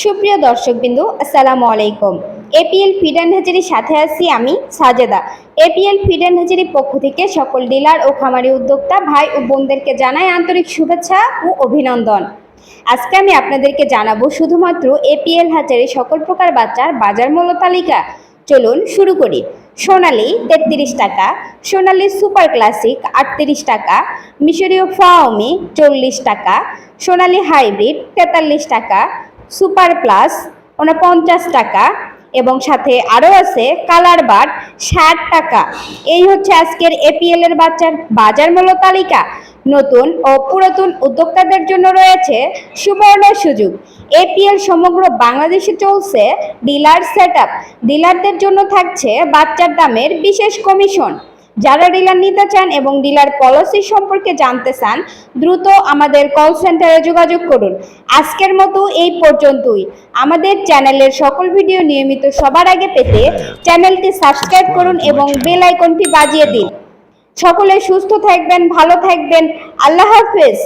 সুপ্রিয় দর্শকবৃন্দু, আসসালামু আলাইকুম। এপিএল ফিড অ্যান্ড হ্যাচারির সাথে আছি আমি সাজেদা। এপিএল ফিড অ্যান্ড হ্যাচারির পক্ষ থেকে সকল ডিলার ও খামারি উদ্যোক্তা ভাই ও বোনদেরকে জানাই আন্তরিক শুভেচ্ছা ও অভিনন্দন। আজকে আমি আপনাদেরকে জানাবো শুধুমাত্র এপিএল হ্যাচারির সকল প্রকার বাচ্চার বাজার মূল্য তালিকা। চলুন শুরু করি। সোনালী 33 টাকা, সোনালী সুপার ক্লাসিক 38 টাকা, মিশরীয় ফাওমি 40 টাকা, সোনালী হাইব্রিড 43 টাকা, সুপার প্লাস 49 টাকা এবং সাথে আরও আছে কালার বার্ড 60 টাকা। এই হচ্ছে আজকের এপিএল এর বাচ্চার বাজার মূল্য তালিকা। নতুন ও পুরাতন উদ্যোক্তাদের জন্য রয়েছে সুবর্ণ সুযোগ। এপিএল সমগ্র বাংলাদেশে চলছে ডিলার সেটআপ। ডিলারদের জন্য থাকছে বাচ্চার দামের বিশেষ কমিশন। যারা ডিলার নিতে চান এবং ডিলার পলিসি সম্পর্কে জানতে চান, দ্রুত আমাদের কল সেন্টারে যোগাযোগ করুন। আজকের মতো এই পর্যন্তই। আমাদের চ্যানেলের সকল ভিডিও নিয়মিত সবার আগে পেতে চ্যানেলটি সাবস্ক্রাইব করুন এবং বেল আইকনটি বাজিয়ে দিন। সকলে সুস্থ থাকবেন, ভালো থাকবেন। আল্লাহ হাফেজ।